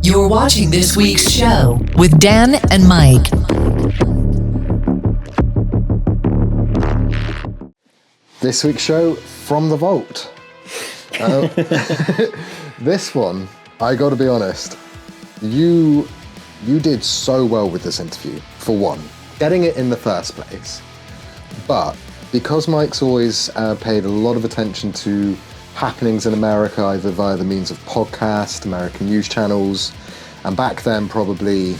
You're watching this week's show with Dan and Mike. This week's show from the vault. This one, I got to be honest, you did so well with this interview, for one, getting it in the first place. But because Mike's always paid a lot of attention to happenings in America, either via the means of podcast, American news channels, and back then probably,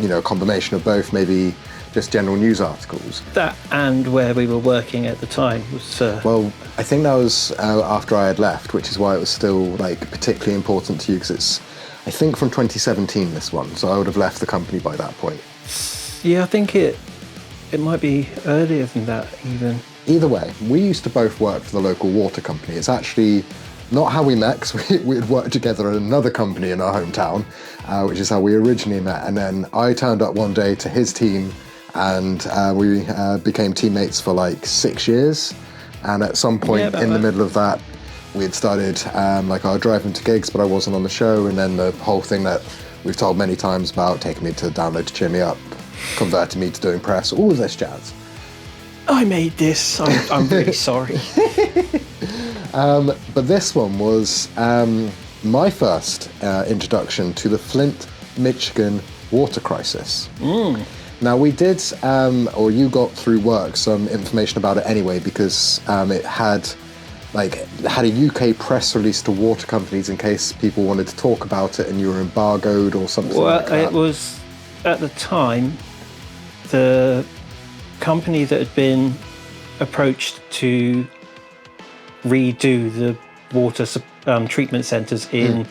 a combination of both, maybe just general news articles. That and where we were working at the time was... Well, I think that was after I had left, which is why it was still particularly important to you, because it's, I think, from 2017, this one, so I would have left the company by that point. Yeah, I think it might be earlier than that, even. Either way, we used to both work for the local water company. It's actually not how we met, because we had worked together at another company in our hometown, which is how we originally met. And then I turned up one day to his team, and we became teammates for 6 years. And at some point in the middle of that, we had started our driving to gigs, but I wasn't on the show. And then the whole thing that we've told many times about taking me to Download to Cheer Me Up, converting me to doing press, all of this jazz. I made this. I'm really sorry. But this one was my first introduction to the Flint, Michigan water crisis. Now we did, or you got through work, some information about it anyway, because it had a UK press release to water companies in case people wanted to talk about it and you were embargoed or something like that. Well, it was, at the time, the company that had been approached to redo the water treatment centres in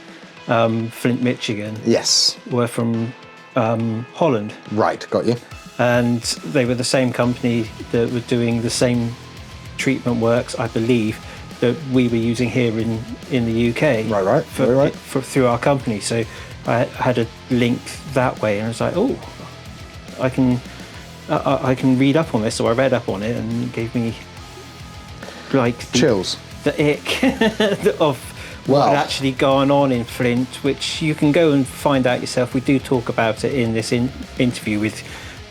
Flint, Michigan. Yes. Were from Holland. Right, got you. And they were the same company that were doing the same treatment works, I believe, that we were using here in the UK. Right. Through our company. So I had a link that way, and I was like, oh, I can read up on this. So I read up on it, and it gave me chills, the ick of what had actually gone on in Flint, which you can go and find out yourself. We do talk about it in this interview with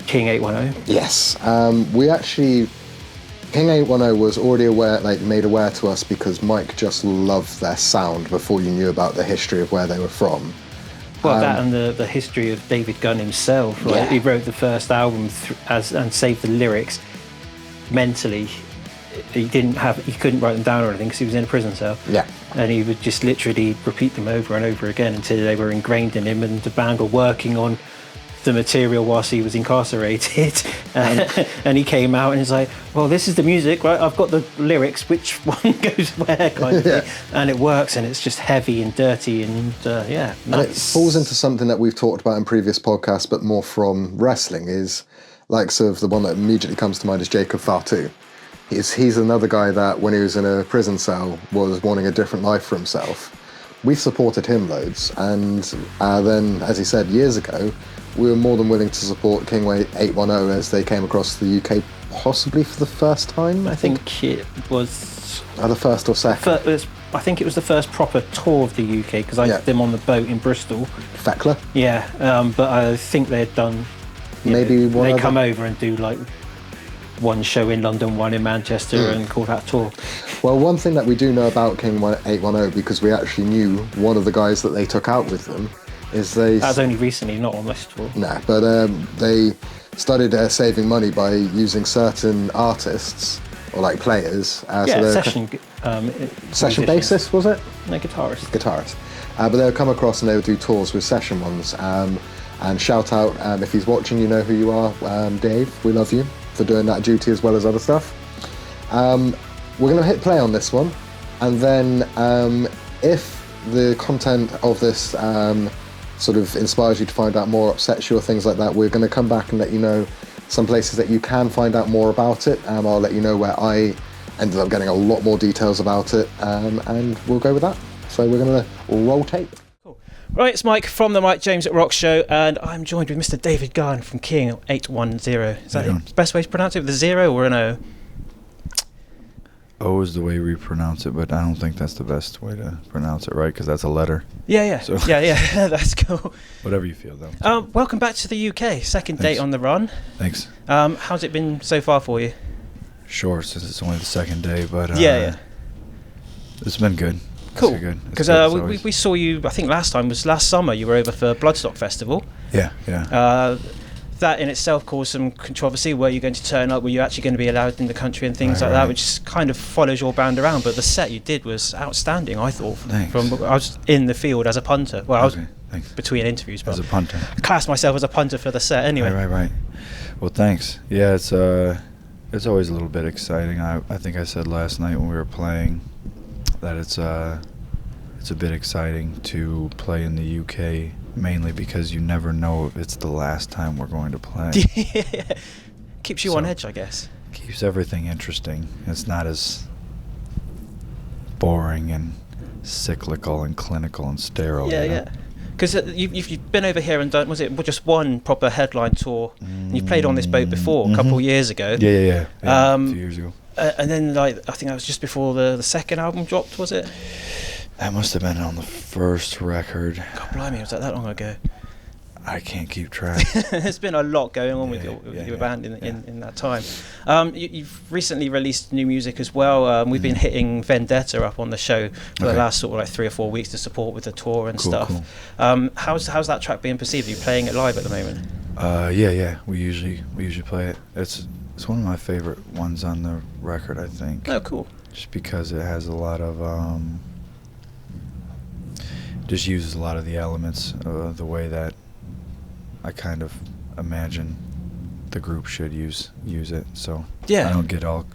King 810. Yes, we actually, King 810 was already made aware to us because Mike just loved their sound before you knew about the history of where they were from. Well, that and the history of David Gunn himself. Right? Yeah. He wrote the first album and saved the lyrics mentally. He couldn't write them down or anything because he was in a prison cell. Yeah. And he would just literally repeat them over and over again until they were ingrained in him, and the band were working on the material whilst he was incarcerated. And he came out and he's like, well, this is the music, right? I've got the lyrics, which one goes where, kind of thing. And it works, and it's just heavy and dirty and nice. And it falls into something that we've talked about in previous podcasts, but more from wrestling, is the one that immediately comes to mind is Jacob Fatu. He's another guy that when he was in a prison cell was wanting a different life for himself. We supported him loads, and then, as he said, years ago, we were more than willing to support King 810 as they came across the UK, possibly for the first time. I think it was the first or second. I think it was the first proper tour of the UK, because I did them on the boat in Bristol. Thekla. Yeah, but I think they had done. Maybe one. They come over and do one show in London, one in Manchester, and call that tour. Well, one thing that we do know about King 810, because we actually knew one of the guys that they took out with them, is they... That was only recently, not on this tour. No, but they started saving money by using certain artists, or players. Session bassist, was it? No, guitarist. But they would come across and they would do tours with session ones. And shout out, if he's watching, you know who you are, Dave, we love you for doing that duty as well as other stuff. We're going to hit play on this one, and then if the content of this sort of inspires you to find out more, upsets you or things like that, we're going to come back and let you know some places that you can find out more about it. I'll let you know where I ended up getting a lot more details about it, and we'll go with that. So we're going to roll tape. Cool. Right, it's Mike from the Mike James at Rock Show, and I'm joined with Mr. David Gunn from King 810. Is that the best way to pronounce it, with a 0 or an O? O is the way we pronounce it, but I don't think that's the best way to pronounce it, right? Because that's a letter. Yeah. So Yeah. That's cool. whatever you feel, though. Welcome back to the UK. Second date on the run. Thanks. How's it been so far for you? Sure, since it's only the second day, but Yeah. It's been good. Cool. It's good. Because we saw you, I think last summer, you were over for Bloodstock Festival. Yeah. That in itself caused some controversy. Were you going to turn up? Were you actually going to be allowed in the country and things like that, which kind of follows your band around? But the set you did was outstanding, I thought. Thanks. I was in the field as a punter. Well, I was thanks. between interviews, but As a punter. I classed myself as a punter for the set anyway. Right. Well, thanks. Yeah, it's always a little bit exciting. I think I said last night when we were playing that it's a bit exciting to play in the UK, mainly because you never know if it's the last time we're going to play. Keeps you on edge, I guess. Keeps everything interesting. It's not as boring and cyclical and clinical and sterile. Yeah. Because you've been over here and done, was it just one proper headline tour? And you played on this boat before, a couple of years ago. Yeah. A few years ago. And then, I think that was just before the second album dropped, was it? That must have been on the first record. God blimey, was that long ago? I can't keep track. There's been a lot going on with your band in that time. You've recently released new music as well. We've been hitting Vendetta up on the show for the last sort of 3 or 4 weeks to support with the tour and stuff. Cool. How's that track being perceived? Are you playing it live at the moment? Yeah. We usually play it. It's one of my favorite ones on the record, I think. Oh, cool. Just because it has a lot of just uses a lot of the elements the way that I kind of imagine the group should use it. So I don't get all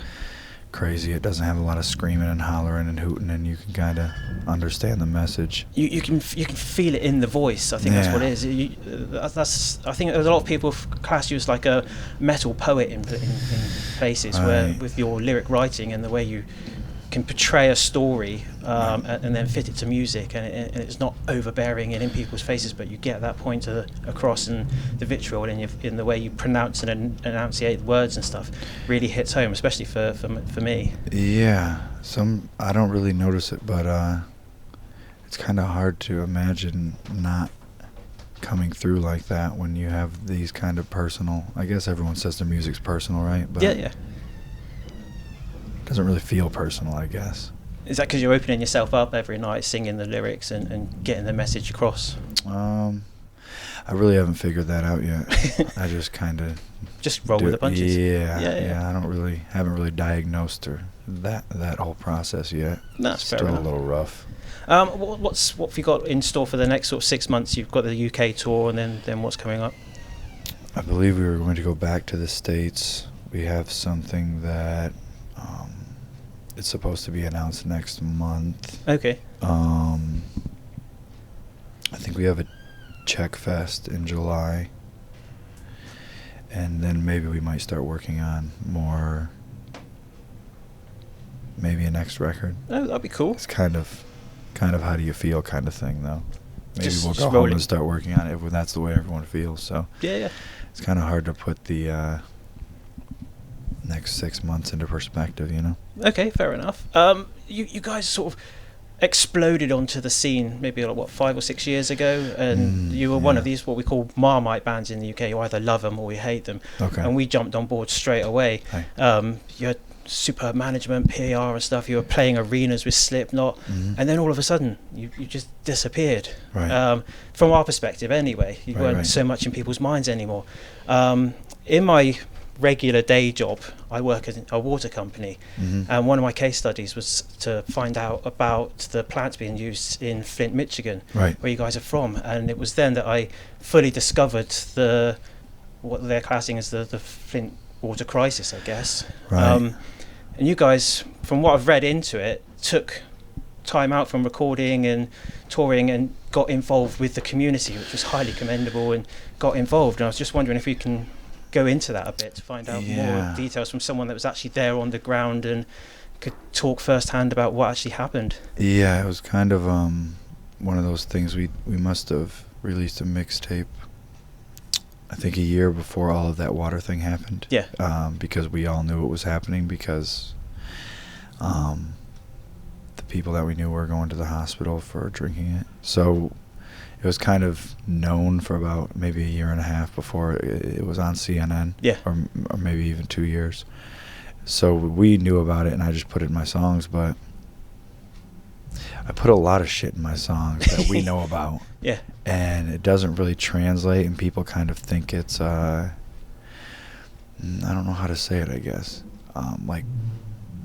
crazy. It doesn't have a lot of screaming and hollering and hooting, and you can kind of understand the message. You can feel it in the voice. I think that's what it is. I think there's a lot of people class you as like a metal poet in places where with your lyric writing and the way you can portray a story and then fit it to music, and it's not overbearing and in people's faces, but you get that point across, and the vitriol in the way you pronounce and enunciate words and stuff really hits home, especially for me. Yeah, I don't really notice it, but it's kind of hard to imagine not coming through like that when you have these kind of personal. I guess everyone says their music's personal, right? But yeah. Doesn't really feel personal, I guess. Is that because you're opening yourself up every night, singing the lyrics and getting the message across? I really haven't figured that out yet. I just kind of just roll with the punches. Yeah. Haven't really diagnosed that whole process yet. That's fair still enough. A little rough. What have you got in store for the next sort of 6 months? You've got the UK tour, and then what's coming up? I believe we were going to go back to the States. We have something that it's supposed to be announced next month. Okay. I think we have a Czech Fest in July, and then maybe we might start working on more, maybe a next record. Oh, that'd be cool. It's kind of how do you feel kind of thing, though. Maybe we'll go roll home and start working on it if that's the way everyone feels. So yeah. It's kind of hard to put the next 6 months into perspective, you know. Okay, fair enough. You guys sort of exploded onto the scene maybe 5 or 6 years ago, and you were one of these what we call Marmite bands in the UK. You either love them or you hate them. Okay. And we jumped on board straight away. You had superb management, PR and stuff. You were playing arenas with Slipknot, and then all of a sudden you just disappeared. Right. From our perspective anyway, you weren't so much in people's minds anymore. In my regular day job, I work at a water company, and one of my case studies was to find out about the plants being used in Flint, Michigan, where you guys are from, and it was then that I fully discovered what they're classing as the Flint water crisis, I guess. And you guys, from what I've read into it, took time out from recording and touring and got involved with the community, which was highly commendable, and got involved. And I was just wondering if you can go into that a bit to find out more details from someone that was actually there on the ground and could talk firsthand about what actually happened. Yeah, it was kind of one of those things. We must have released a mixtape, I think, a year before all of that water thing happened. Yeah. Because we all knew it was happening, because The people that we knew were going to the hospital for drinking it. So it was kind of known for about maybe a year and a half before it was on CNN. Yeah. Or maybe even 2 years. So we knew about it, and I just put it in my songs, but I put a lot of shit in my songs that we know about. Yeah. And it doesn't really translate, and people kind of think it's, I don't know how to say it, I guess. Like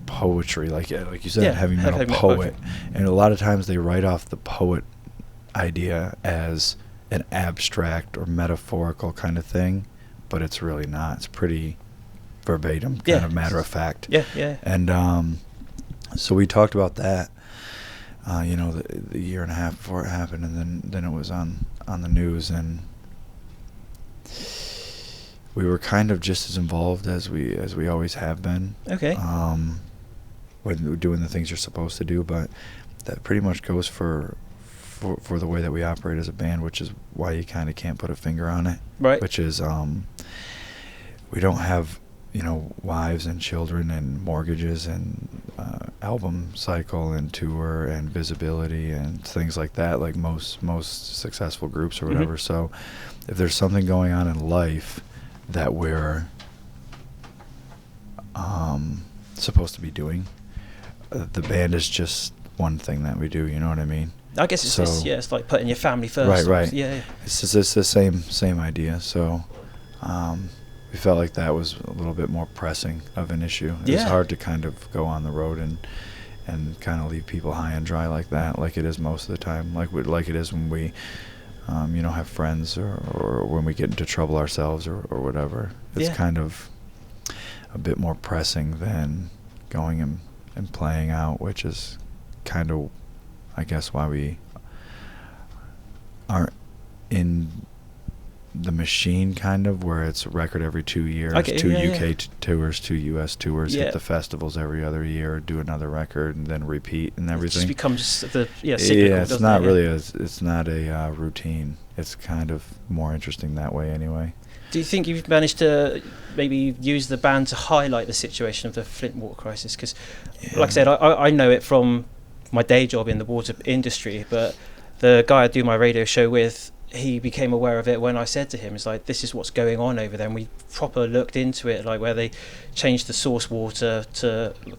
poetry, like you said, heavy metal poet. And a lot of times they write off the poet idea as an abstract or metaphorical kind of thing, but it's really not. It's pretty verbatim, kind of matter of fact. Yeah. And so we talked about that, the year and a half before it happened, and then it was on the news, and we were kind of just as involved as we always have been. Okay. When doing the things you're supposed to do, but that pretty much goes for the way that we operate as a band, which is why you kind of can't put a finger on it. Right. Which is we don't have wives and children and mortgages and album cycle and tour and visibility and things like that, like most successful groups or whatever. So if there's something going on in life that we're supposed to be doing, the band is just one thing that we do, you know what I mean? I guess it's like putting your family first. Right. Yeah. It's the same idea. So we felt like that was a little bit more pressing of an issue. It was hard to kind of go on the road and kind of leave people high and dry like that, like it is most of the time, like it is when we have friends or when we get into trouble ourselves or whatever. It's kind of a bit more pressing than going and playing out, which is kind of, I guess, why we aren't in the machine, kind of, where it's a record every 2 years, two UK tours, 2 US tours, hit the festivals every other year, do another record, and then repeat and everything. It just becomes cyclical, it's not really it's not a routine. It's kind of more interesting that way anyway. Do you think you've managed to maybe use the band to highlight the situation of the Flint water crisis? Because, like I said, I know it from my day job in the water industry, but the guy I do my radio show with, he became aware of it when I said to him, it's like, this is what's going on over there. And we proper looked into it, like where they changed the source water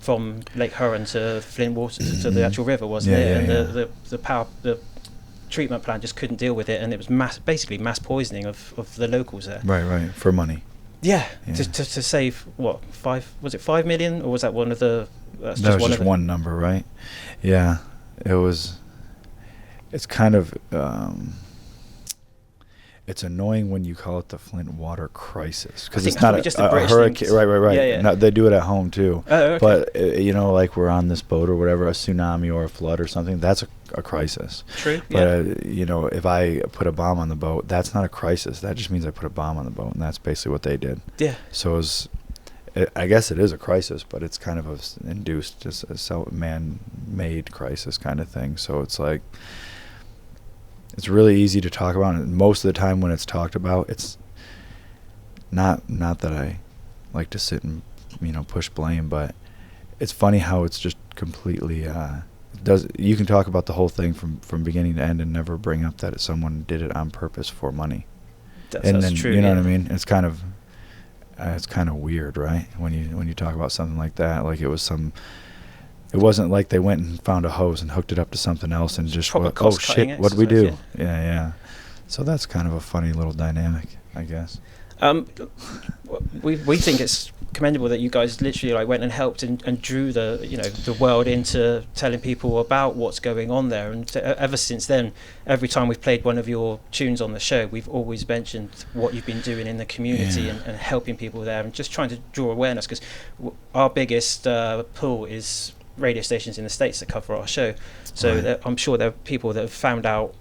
from Lake Huron to Flint water to the actual river, wasn't it? And the treatment plant just couldn't deal with it, and it was basically mass poisoning of the locals there. Right, for money. Yeah. To save, what, 5 million? Or was that one of the... That was just one number, right? Yeah, it's kind of... it's annoying when you call it the Flint water crisis, because it's not just a hurricane. Right. Yeah. No, they do it at home too. Oh, okay. But like we're on this boat or whatever, a tsunami or a flood or something, that's a crisis. True. But if I put a bomb on the boat, that's not a crisis. That just means I put a bomb on the boat, and that's basically what they did. Yeah. So I guess it is a crisis, but it's kind of induced, just a man-made crisis kind of thing. So it's like, it's really easy to talk about, and most of the time when it's talked about, it's not that I like to sit and push blame, but it's funny how it's just completely you can talk about the whole thing from beginning to end and never bring up that someone did it on purpose for money. That's true. You know what I mean? It's kind of weird, right? When you talk about something like that, like it wasn't like they went and found a hose and hooked it up to something else and just oh shit, what do we do? Yeah. So that's kind of a funny little dynamic, I guess. We think it's commendable that you guys literally went and helped and drew the world into telling people about what's going on there. And ever since then, every time we've played one of your tunes on the show, we've always mentioned what you've been doing in the community and helping people there, and just trying to draw awareness, because our biggest pull is radio stations in the States that cover our show. So I'm sure there are people that have found out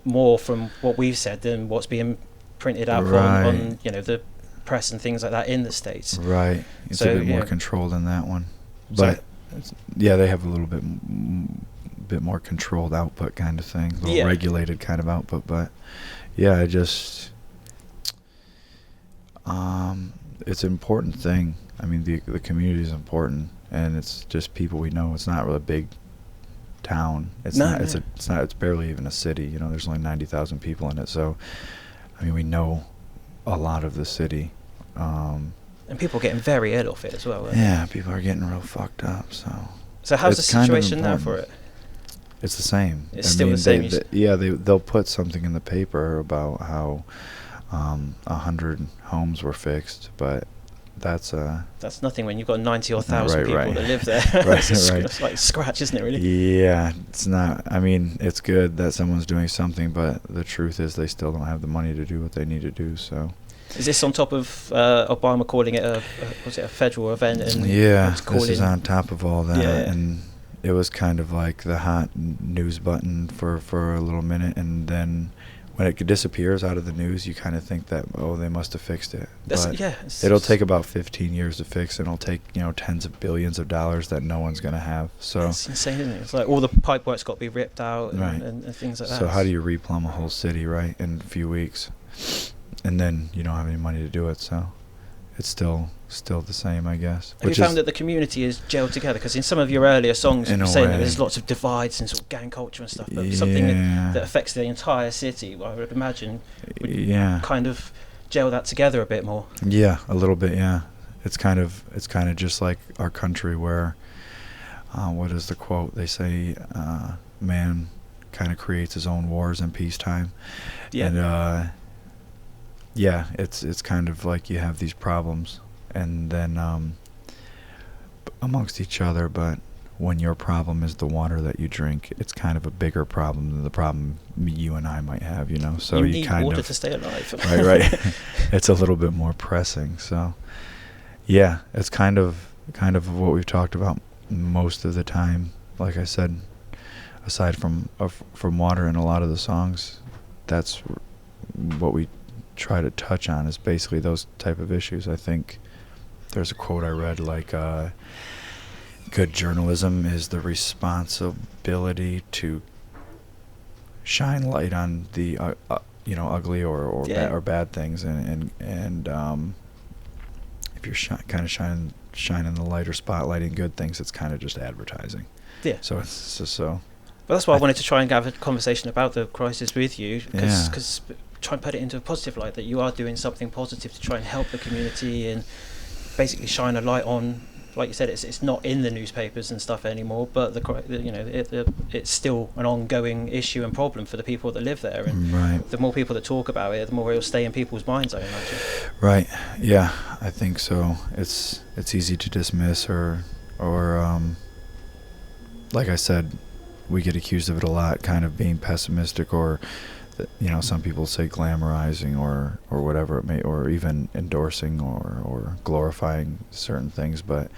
more from what we've said than what's being printed out on the press and things like that in the States. Right. It's a bit more controlled in that one. But they have a little bit more controlled output kind of thing, a little regulated kind of output. But I just it's an important thing. I mean, the community is important, and it's just people we know. It's not really a big town. It's barely even a city. You know, there's only 90,000 people in it. So, I mean, we know a lot of the city. And people are getting very ill off it as well. Yeah, people are getting real fucked up. So how's the situation now for it? It's the same. It's still the same. They'll put something in the paper about how 100 homes were fixed, but that's nothing when you've got 90 or 1,000 people that live there. It's like scratch, isn't it, really? Yeah, it's not. I mean, it's good that someone's doing something, but the truth is they still don't have the money to do what they need to do. So, is this on top of Obama calling it a federal event? And this is on top of all that, and it was kind of like the hot news button for a little minute, and then when it disappears out of the news, you kind of think that, oh, they must have fixed it. It'll take about 15 years to fix, and it'll take, tens of billions of dollars that no one's going to have. So it's insane, isn't it? It's like all the pipework's got to be ripped out and things like that. So how do you replumb a whole city, right, in a few weeks? And then you don't have any money to do it, so it's still the same, I guess. Have you found that the community is gelled together? Because in some of your earlier songs, you were saying that there's lots of divides and sort of gang culture and stuff, but something that affects the entire city, I would imagine, would kind of gel that together a bit more. Yeah, a little bit, yeah. It's kind of just like our country where, what is the quote? They say, man kind of creates his own wars in peacetime. Yeah. And, it's kind of like you have these problems, and then amongst each other, but when your problem is the water that you drink, it's kind of a bigger problem than the problem you and I might have, So you need kind water to stay alive. Right. It's a little bit more pressing. So, yeah, it's kind of what we've talked about most of the time. Like I said, aside from water in a lot of the songs, that's what we try to touch on, is basically those type of issues. I think there's a quote I read, like, good journalism is the responsibility to shine light on the ugly or bad things, and if you're kind of shining the light or spotlighting good things, it's kind of just advertising. Yeah. So it's just so. But that's why I wanted to try and have a conversation about the crisis with you, because try and put it into a positive light, that you are doing something positive to try and help the community and basically shine a light on, like you said, it's not in the newspapers and stuff anymore, but it's still an ongoing issue and problem for the people that live there, and the more people that talk about it, the more it'll stay in people's minds, I imagine. Right. Yeah, I think so. It's easy to dismiss or like I said, we get accused of it a lot, kind of being pessimistic, or some people say glamorizing or whatever it may, or even endorsing or glorifying certain things. But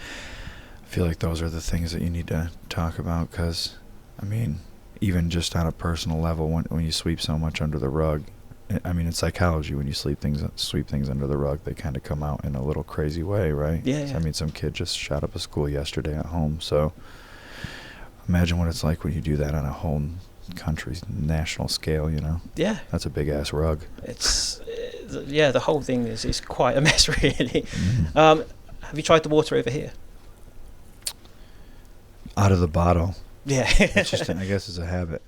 I feel like those are the things that you need to talk about, because, I mean, even just on a personal level, when you sweep so much under the rug, I mean, in psychology, when you sweep things under the rug, they kind of come out in a little crazy way, right? Yeah. I mean, some kid just shot up a school yesterday at home, so imagine what it's like when you do that on a whole country's national scale, Yeah. That's a big ass rug. It's the whole thing is quite a mess, really. Mm-hmm. Have you tried the water over here? Out of the bottle. Yeah. It's just, I guess it's a habit.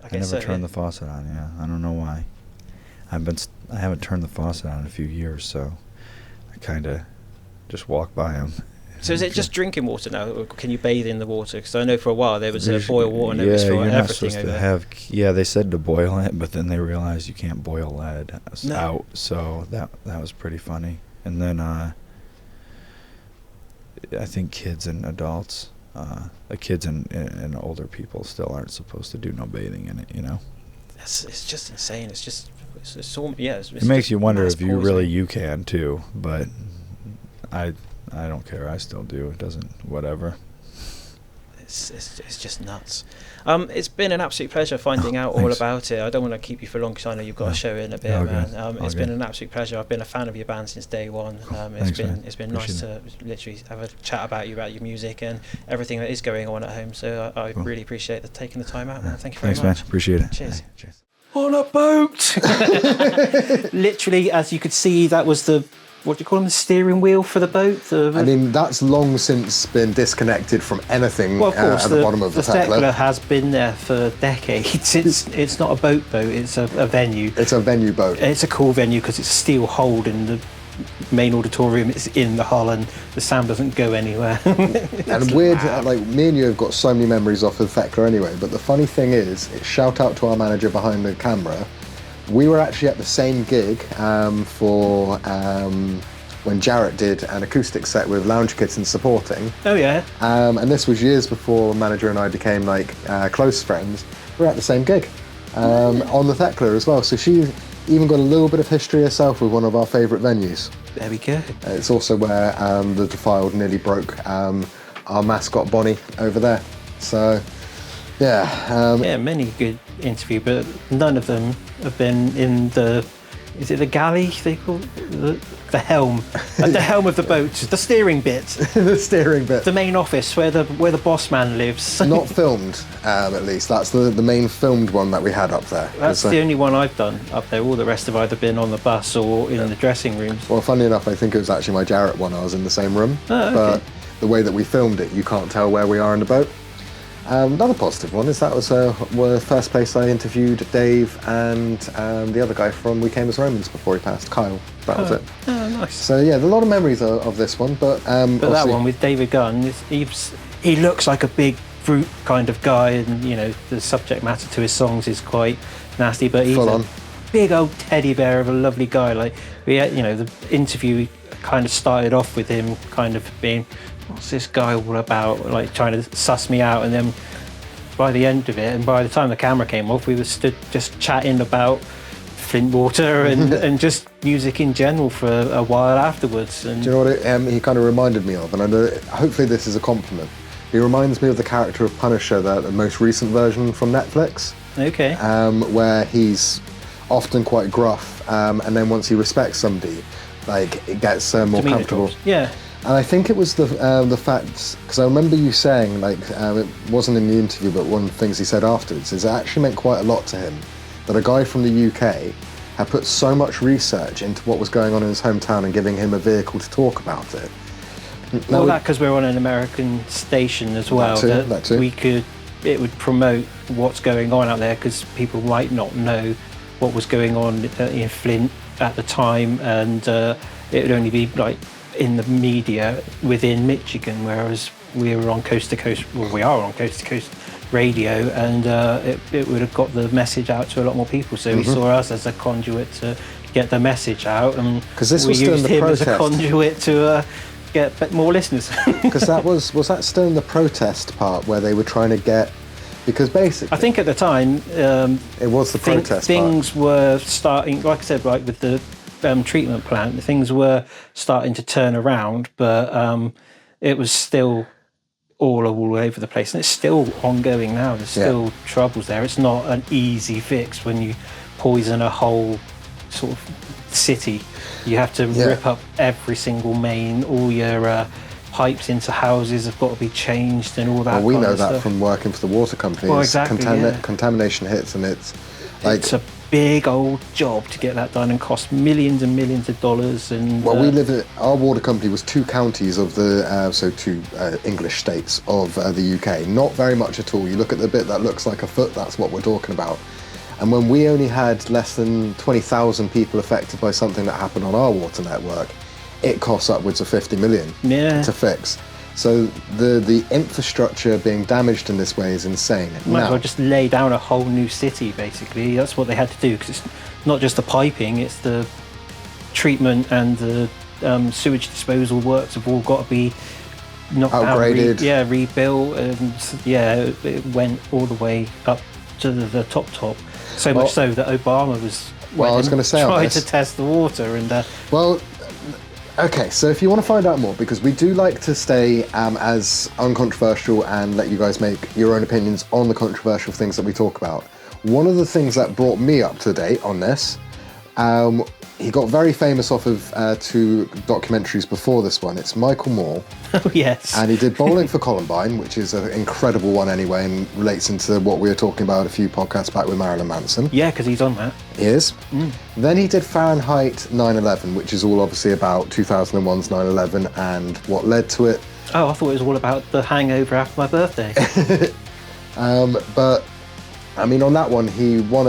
I never turned the faucet on. I don't know why. I haven't turned the faucet on in a few years, so I kind of just walk by them. So is it just drinking water now, or can you bathe in the water? Because I know for a while there was boil water and it was for everything over there. They said to boil it, but then they realized you can't boil lead out, so that was pretty funny. And then I think kids and adults, kids and older people still aren't supposed to do no bathing in it, It's just insane. It makes you wonder if you can too, but I don't care. I still do. It doesn't. Whatever. It's just nuts. It's been an absolute pleasure finding out all about it. I don't want to keep you for long because I know you've got a show in a bit, man. It's been an absolute pleasure. I've been a fan of your band since day one. It's been nice to literally have a chat about your music and everything that is going on at home. So I really appreciate taking the time out, man. Thank you very much. Thanks, man. Appreciate it. Cheers. Cheers. On a boat. Literally, as you could see, that was the what do you call them, the steering wheel for the boat? I mean, that's long since been disconnected from anything well, of course, at the bottom of the Thekla has been there for decades. It's not a boat, it's a venue. It's a venue boat. It's a cool venue because it's a steel hold in the main auditorium. It's in the hull and the sound doesn't go anywhere. And weird, like me and you have got so many memories off of Thekla anyway, but the funny thing is, shout out to our manager behind the camera, we were actually at the same gig for when Jarrett did an acoustic set with Lounge Kittens supporting. Oh yeah. And this was years before manager and I became like close friends. We were at the same gig on the Thekla as well. So she even got a little bit of history herself with one of our favourite venues. There we go. It's also where the Defiled nearly broke our mascot Bonnie over there. So yeah. Yeah, many good interview, but none of them have been in the. Is it the galley they call it? The helm? The helm of the boat, the steering bit. The steering bit. The main office where the boss man lives. Not filmed, at least. That's the main filmed one that we had up there. That's the only one I've done up there. All the rest have either been on the bus or in the dressing rooms. Well, funny enough, I think it was actually my Jarrett one. I was in the same room. Oh, okay. But the way that we filmed it, you can't tell where we are in the boat. Another positive one is that was the first place I interviewed Dave and the other guy from We Came as Romans before he passed, Kyle. That was it. Oh, nice. So yeah, there's a lot of memories of this one, but that one with David Gunn, he looks like a big brute kind of guy, and you know the subject matter to his songs is quite nasty, but he's a big old teddy bear of a lovely guy. Like we had, you know, the interview kind of started off with him kind of being, what's this guy all about, like trying to suss me out, and then by the end of it, and by the time the camera came off, we were stood just chatting about Flint water and just music in general for a while afterwards. And do you know what he kind of reminded me of? And I know, hopefully this is a compliment. He reminds me of the character of Punisher, the most recent version from Netflix. Okay. Where he's often quite gruff, and then once he respects somebody, like it gets more comfortable. Drops. Yeah. And I think it was the fact, because I remember you saying, like, it wasn't in the interview, but one of the things he said afterwards is it actually meant quite a lot to him that a guy from the UK had put so much research into what was going on in his hometown and giving him a vehicle to talk about it. Well, that because we're on an American station as well, that too. It would promote what's going on out there, because people might not know what was going on in Flint at the time, and it would only be like in the media within Michigan, whereas we were on coast to coast, well, we are on coast to coast radio, and it would have got the message out to a lot more people. So he saw us as a conduit to get the message out, and this we was still used in the him protest. as a conduit to get more listeners. Because was that still in the protest part where they were trying to get, because basically I think at the time it was the protest things part. were starting, like I said, like with the treatment plant, things were starting to turn around, but it was still all over the place, and it's still ongoing now. There's still troubles there. It's not an easy fix when you poison a whole sort of city. You have to rip up every single main, all your pipes into houses have got to be changed and all that. Well, we kind know of that stuff. From working for the water companies. Well, exactly, contamination hits, and it's like it's a big old job to get that done and cost millions and millions of dollars. And well, our water company was 2 counties of the two English states of the UK. Not very much at all. You look at the bit that looks like a foot, that's what we're talking about. And when we only had less than 20,000 people affected by something that happened on our water network, it costs upwards of 50 million to fix. So the infrastructure being damaged in this way is insane. Might as well just lay down a whole new city, basically. That's what they had to do, because it's not just the piping, it's the treatment and the sewage disposal works have all got to be knocked upgraded. Out, rebuilt, and it went all the way up to the top. So much so that Obama was trying to test the water and okay, so if you want to find out more, because we do like to stay as uncontroversial and let you guys make your own opinions on the controversial things that we talk about. One of the things that brought me up to date on this He got very famous off of 2 documentaries before this one. It's Michael Moore. Oh, yes. And he did Bowling for Columbine, which is an incredible one anyway, and relates into what we were talking about a few podcasts back with Marilyn Manson. Yeah, because he's on that. He is. Then he did Fahrenheit 9/11, which is all obviously about 2001's 9/11 and what led to it. Oh, I thought it was all about the hangover after my birthday. But, I mean, on that one, he won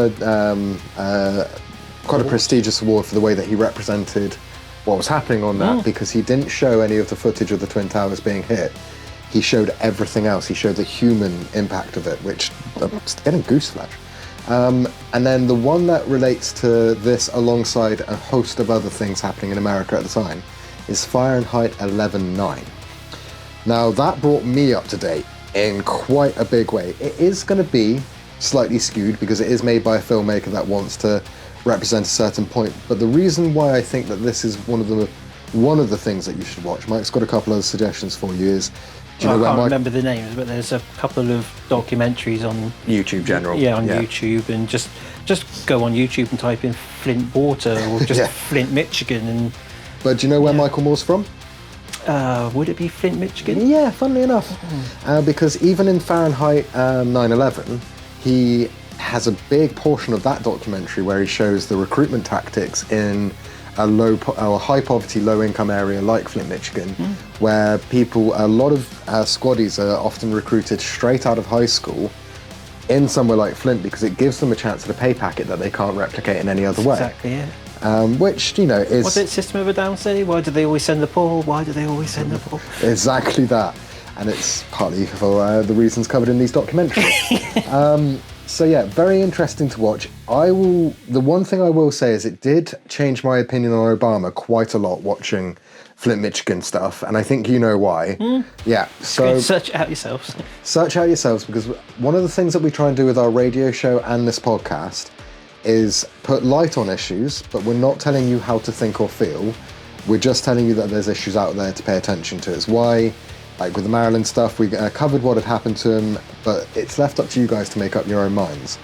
quite a prestigious award for the way that he represented what was happening on that, because he didn't show any of the footage of the Twin Towers being hit. He showed everything else. He showed the human impact of it, which I'm getting gooseflesh. And then the one that relates to this alongside a host of other things happening in America at the time is Fahrenheit 11/9. Now that brought me up to date in quite a big way. It is going to be slightly skewed because it is made by a filmmaker that wants to represent a certain point, but the reason why I think that this is one of the things that you should watch, Mike's got a couple of suggestions for you, is I can't remember the names, but there's a couple of documentaries on YouTube general. Yeah, on YouTube, and just go on YouTube and type in Flint water or just Flint, Michigan, and. But do you know where Michael Moore's from? Would it be Flint, Michigan? Yeah, funnily enough, because even in Fahrenheit 9/11, he has a big portion of that documentary where he shows the recruitment tactics in a high poverty, low income area like Flint, Michigan, where a lot of squaddies are often recruited straight out of high school in somewhere like Flint because it gives them a chance at a pay packet that they can't replicate in any other way. Exactly, yeah. Which, you know, is... What's it, System of a Down say? Why do they always send the poor? Why do they always send the poor? Exactly that. And it's partly for the reasons covered in these documentaries. So yeah, very interesting to watch. The one thing I will say is it did change my opinion on Obama quite a lot watching Flint, Michigan stuff, and I think you know why. Yeah, so... Search out yourselves. Search out yourselves, because one of the things that we try and do with our radio show and this podcast is put light on issues, but we're not telling you how to think or feel. We're just telling you that there's issues out there to pay attention to. It's why, like with the Maryland stuff, we covered what had happened to him, but it's left up to you guys to make up your own minds.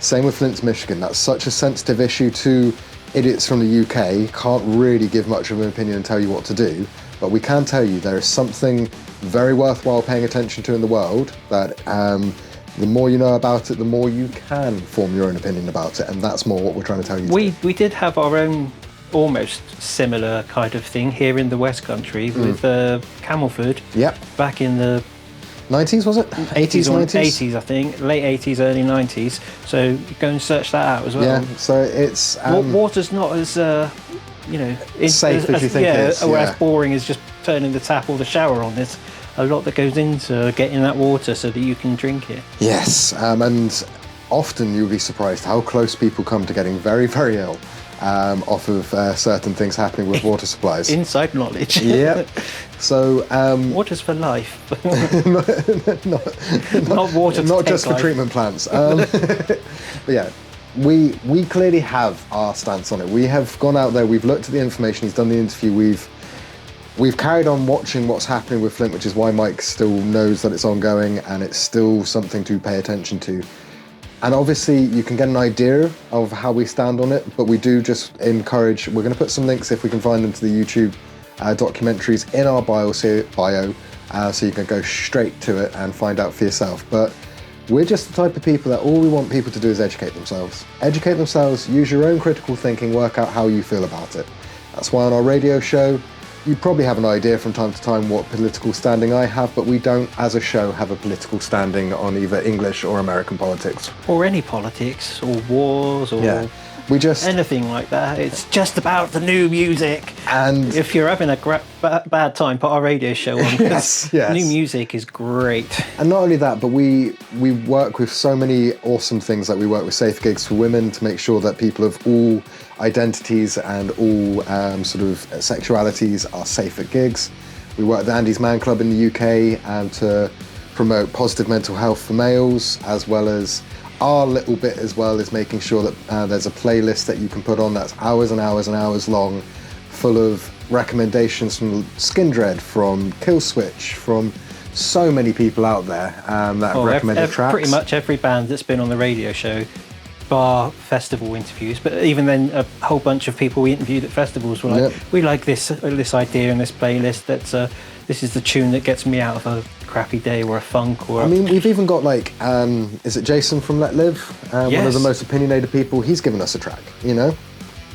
Same with Flint, Michigan. That's such a sensitive issue to idiots from the UK. Can't really give much of an opinion and tell you what to do, but we can tell you there is something very worthwhile paying attention to in the world that the more you know about it, the more you can form your own opinion about it, and that's more what we're trying to tell you. We did have our own almost similar kind of thing here in the West Country with Camelford. Yep. Back in the 90s, was it? 80s, 90s? 80s, I think. Late 80s, early 90s. So go and search that out as well. Yeah, so it's... water's not as, safe as you think it is. Or as boring as just turning the tap or the shower on. There's a lot that goes into getting that water so that you can drink it. Yes, and often you'll be surprised how close people come to getting very, very ill off of certain things happening with water supplies. Inside knowledge. Yep. So water's for life. not water to not just life. for treatment plants. But yeah, we clearly have our stance on it. We have gone out there, we've looked at the information, he's done the interview, we've carried on watching what's happening with Flint, which is why Mike still knows that it's ongoing and it's still something to pay attention to. And obviously you can get an idea of how we stand on it, but we do just encourage, we're going to put some links if we can find them to the YouTube documentaries in our bio, so you can go straight to it and find out for yourself. But we're just the type of people that all we want people to do is educate themselves. Educate themselves, use your own critical thinking, work out how you feel about it. That's why on our radio show, you probably have an idea from time to time what political standing I have, but we don't, as a show, have a political standing on either English or American politics. Or any politics, or wars, or we just anything like that. It's just about the new music. And if you're having a bad time, put our radio show on. Yes. New music is great. And not only that, but we work with so many awesome things. Like we work with Safe Gigs for Women to make sure that people of all identities and all sort of sexualities are safe at gigs. We work with the Andy's Man Club in the UK to promote positive mental health for males, as well as our little bit as well is making sure that there's a playlist that you can put on that's hours and hours and hours long, full of recommendations from Skindred, from Killswitch, from so many people out there that have recommended tracks. Pretty much every band that's been on the radio show bar festival interviews, but even then a whole bunch of people we interviewed at festivals were like, we like this idea in this playlist, this is the tune that gets me out of a crappy day or a funk. Or I mean, we've even got like, is it Jason from Let Live? One of the most opinionated people. He's given us a track, you know?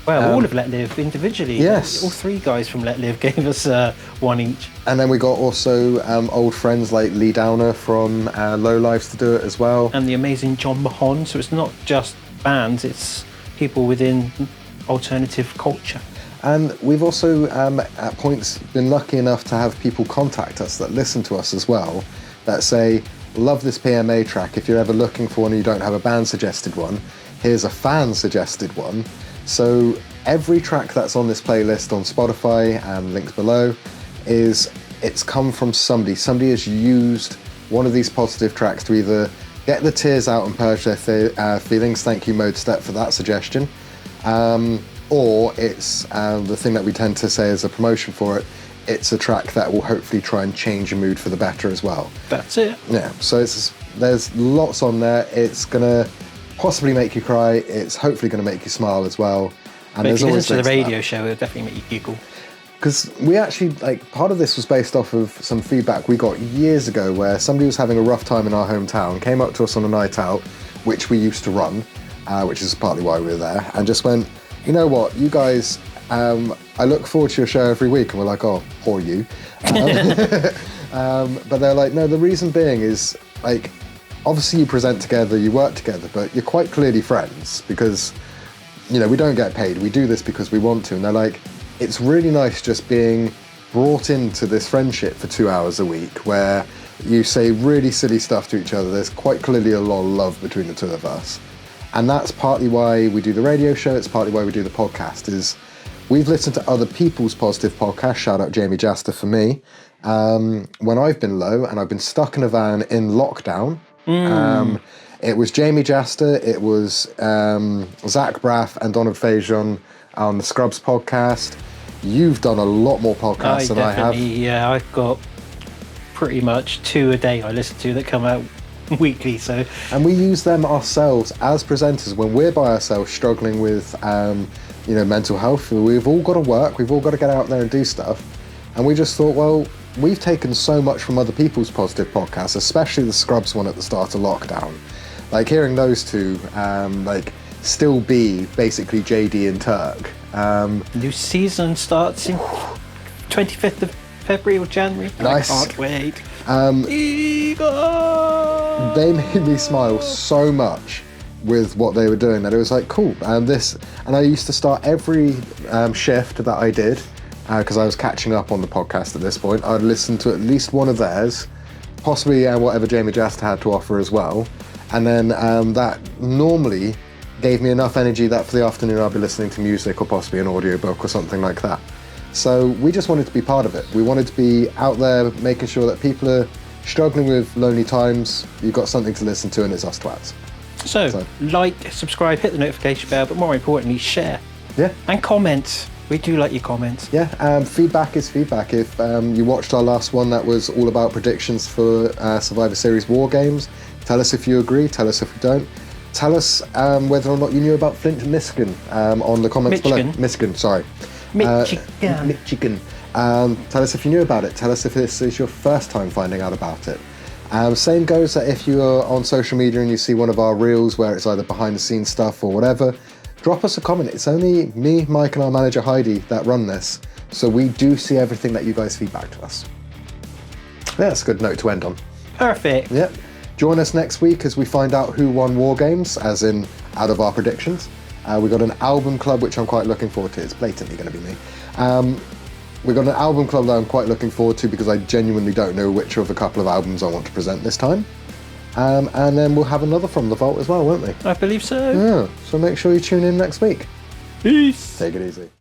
Well, all of Let Live individually. Yes. All three guys from Let Live gave us one each. And then we got also old friends like Lee Downer from Low Lives to do it as well. And the amazing John Mahon. So it's not just bands, it's people within alternative culture. And we've also, at points, been lucky enough to have people contact us that listen to us as well, that say, love this PMA track. If you're ever looking for one and you don't have a band-suggested one, here's a fan-suggested one. So every track that's on this playlist on Spotify, and links below, it's come from somebody. Somebody has used one of these positive tracks to either get the tears out and purge their feelings. Thank you, Mode Step, for that suggestion. Or it's the thing that we tend to say as a promotion for it, it's a track that will hopefully try and change your mood for the better as well. That's it. Yeah, so there's lots on there. It's going to possibly make you cry. It's hopefully going to make you smile as well. And but if there's you always listen to the radio show, it'll definitely make you giggle. Because we actually, part of this was based off of some feedback we got years ago where somebody was having a rough time in our hometown, came up to us on a night out, which we used to run, which is partly why we were there, and just went, you know what, you guys, I look forward to your show every week. And we're like, oh, poor you. But they're like, no, the reason being is, obviously you present together, you work together, but you're quite clearly friends because, you know, we don't get paid. We do this because we want to. And they're like, it's really nice just being brought into this friendship for 2 hours a week where you say really silly stuff to each other. There's quite clearly a lot of love between the two of us. And that's partly why we do the radio show. It's partly why we do the podcast, is we've listened to other people's positive podcasts. Shout out Jamie Jaster for me. When I've been low and I've been stuck in a van in lockdown. It was Jamie Jaster, it was Zach Braff and Donald Fajon on the Scrubs podcast. You've done a lot more podcasts than I have. Yeah, I've got pretty much 2 a day I listen to that come out weekly. So, and we use them ourselves as presenters when we're by ourselves struggling with mental health. We've all got to work, we've all got to get out there and do stuff, and we just thought, well, we've taken so much from other people's positive podcasts, especially the Scrubs one at the start of lockdown. Hearing those two still be basically JD and Turk. New season starts in 25th of February or January. Nice. I can't wait. They made me smile so much with what they were doing that it was like, cool. And I used to start every shift that I did, because I was catching up on the podcast at this point. I'd listen to at least one of theirs, possibly whatever Jamie Jaster had to offer as well. And then that normally gave me enough energy that for the afternoon I'd be listening to music or possibly an audiobook or something like that. So we just wanted to be part of it. We wanted to be out there making sure that people are struggling with lonely times. You've got something to listen to, and it's us twats. So like, subscribe, hit the notification bell, but more importantly, share. Yeah. And comment. We do like your comments. Yeah, feedback is feedback. If you watched our last one that was all about predictions for Survivor Series War Games, tell us if you agree, tell us if you don't. Tell us whether or not you knew about Flint and Michigan on the comments below. Michigan, sorry. Michigan. Tell us if you knew about it. Tell us if this is your first time finding out about it. Same goes that if you are on social media and you see one of our reels where it's either behind the scenes stuff or whatever, drop us a comment. It's only me, Mike, and our manager Heidi that run this, so we do see everything that you guys feedback to us. Yeah, that's a good note to end on. Perfect. Yep. Join us next week as we find out who won War Games, as in out of our predictions. We've got an album club, which I'm quite looking forward to. It's blatantly going to be me. We've got an album club that I'm quite looking forward to because I genuinely don't know which of a couple of albums I want to present this time. And then we'll have another From the Vault as well, won't we? I believe so. Yeah, so make sure you tune in next week. Peace. Take it easy.